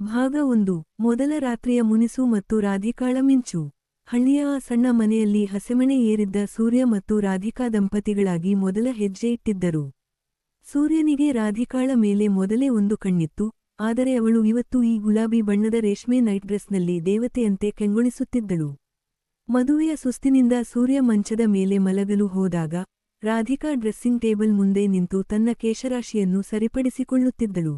ಭಾಗ 1 ಮೊದಲ ರಾತ್ರಿಯ ಮುನಿಸು ಮತ್ತು ರಾಧಿಕಾಳ ಮಿಂಚು. ಹಳ್ಳಿಯ ಆ ಸಣ್ಣ ಮನೆಯಲ್ಲಿ ಹಸೆಮಣೆ ಏರಿದ್ದ ಸೂರ್ಯ ಮತ್ತು ರಾಧಿಕಾ ದಂಪತಿಗಳಾಗಿ ಮೊದಲ ಹೆಜ್ಜೆ ಇಟ್ಟಿದ್ದರು. ಸೂರ್ಯನಿಗೆ ರಾಧಿಕಾಳ ಮೇಲೆ ಮೊದಲೇ ಒಂದು ಕಣ್ಣಿತ್ತು, ಆದರೆ ಅವಳು ಇವತ್ತು ಈ ಗುಲಾಬಿ ಬಣ್ಣದ ರೇಷ್ಮೆ ನೈಟ್ ಡ್ರೆಸ್ನಲ್ಲಿ ದೇವತೆಯಂತೆ ಕೆಂಗೊಳಿಸುತ್ತಿದ್ದಳು. ಮದುವೆಯ ಸುಸ್ತಿನಿಂದ ಸೂರ್ಯ ಮಂಚದ ಮೇಲೆ ಮಲಗಲು ಹೋದಾಗ, ರಾಧಿಕಾ ಡ್ರೆಸ್ಸಿಂಗ್ ಟೇಬಲ್ ಮುಂದೆ ನಿಂತು ತನ್ನ ಕೇಶರಾಶಿಯನ್ನು ಸರಿಪಡಿಸಿಕೊಳ್ಳುತ್ತಿದ್ದಳು.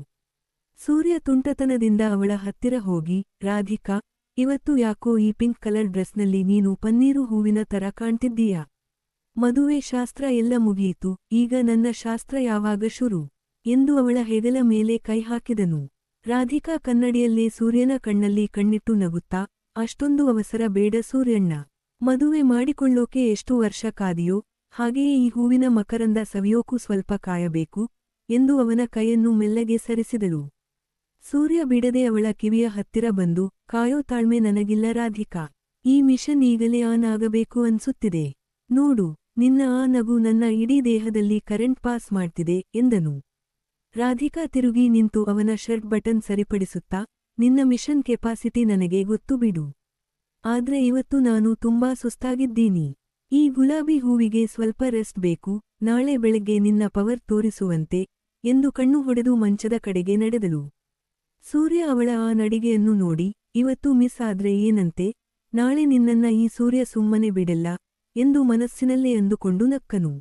ಸೂರ್ಯ ತುಂಟತನದಿಂದ ಅವಳ ಹತ್ತಿರ ಹೋಗಿ, ರಾಧಿಕಾ, ಇವತ್ತು ಯಾಕೋ ಈ ಪಿಂಕ್ ಕಲರ್ ಡ್ರೆಸ್ನಲ್ಲಿ ನೀನು ಪನ್ನೀರು ಹೂವಿನ ತರ ಕಾಣ್ತಿದ್ದೀಯಾ? ಮದುವೆ ಶಾಸ್ತ್ರ ಎಲ್ಲ ಮುಗಿಯಿತು, ಈಗ ನನ್ನ ಶಾಸ್ತ್ರ ಯಾವಾಗ ಶುರು? ಎಂದು ಅವಳ ಹೆಗಲ ಮೇಲೆ ಕೈ ಹಾಕಿದನು. ರಾಧಿಕಾ ಕನ್ನಡಿಯಲ್ಲೇ ಸೂರ್ಯನ ಕಣ್ಣಲ್ಲಿ ಕಣ್ಣಿಟ್ಟು ನಗುತ್ತಾ, ಅಷ್ಟೊಂದು ಅವಸರ ಬೇಡ ಸೂರ್ಯಣ್ಣ. ಮದುವೆ ಮಾಡಿಕೊಳ್ಳೋಕೆ ಎಷ್ಟು ವರ್ಷ ಕಾದಿಯೋ, ಹಾಗೆಯೇ ಈ ಹೂವಿನ ಮಕರಂದ ಸವಿಯೋಕೂ ಸ್ವಲ್ಪ ಕಾಯಬೇಕು, ಎಂದು ಅವನ ಕೈಯನ್ನು ಮೆಲ್ಲಗೆ ಸರಿಸಿದಳು. ಸೂರ್ಯ ಬಿಡದೆ ಅವಳ ಕಿವಿಯ ಹತ್ತಿರ ಬಂದು, ಕಾಯೋ ತಾಳ್ಮೆ ನನಗಿಲ್ಲ ರಾಧಿಕಾ. ಈ ಮಿಷನ್ ಈಗಲೇ ಆನ್ ಆಗಬೇಕು ಅನ್ಸುತ್ತಿದೆ. ನೋಡು, ನಿನ್ನ ಆ ನಗು ನನ್ನ ಇಡೀ ದೇಹದಲ್ಲಿ ಕರೆಂಟ್ ಪಾಸ್ ಮಾಡ್ತಿದೆ ಎಂದನು. ರಾಧಿಕಾ ತಿರುಗಿ ನಿಂತು ಅವನ ಶರ್ಟ್ ಬಟನ್ ಸರಿಪಡಿಸುತ್ತಾ, ನಿನ್ನ ಮಿಷನ್ ಕೆಪಾಸಿಟಿ ನನಗೆ ಗೊತ್ತು ಬಿಡು. ಆದ್ರೆ ಇವತ್ತು ನಾನು ತುಂಬಾ ಸುಸ್ತಾಗಿದ್ದೀನಿ. ಈ ಗುಲಾಬಿ ಹೂವಿಗೆ ಸ್ವಲ್ಪ ರೆಸ್ಟ್ ಬೇಕು, ನಾಳೆ ಬೆಳಗ್ಗೆ ನಿನ್ನ ಪವರ್ ತೋರಿಸುವಂತೆ, ಎಂದು ಕಣ್ಣು ಹೊಡೆದು ಮಂಚದ ಕಡೆಗೆ ನಡೆದಳು. ಸೂರ್ಯ ಅವಳ ಆ ನಡಿಗೆಯನ್ನು ನೋಡಿ, ಇವತ್ತು ಮಿಸ್ ಆದ್ರೆ ಏನಂತೆ, ನಾಳೆ ನಿನ್ನನ್ನ ಈ ಸೂರ್ಯ ಸುಮ್ಮನೆ ಬಿಡಲ್ಲ, ಎಂದು ಮನಸ್ಸಿನಲ್ಲೇ ಅಂದುಕೊಂಡು ನಕ್ಕನು.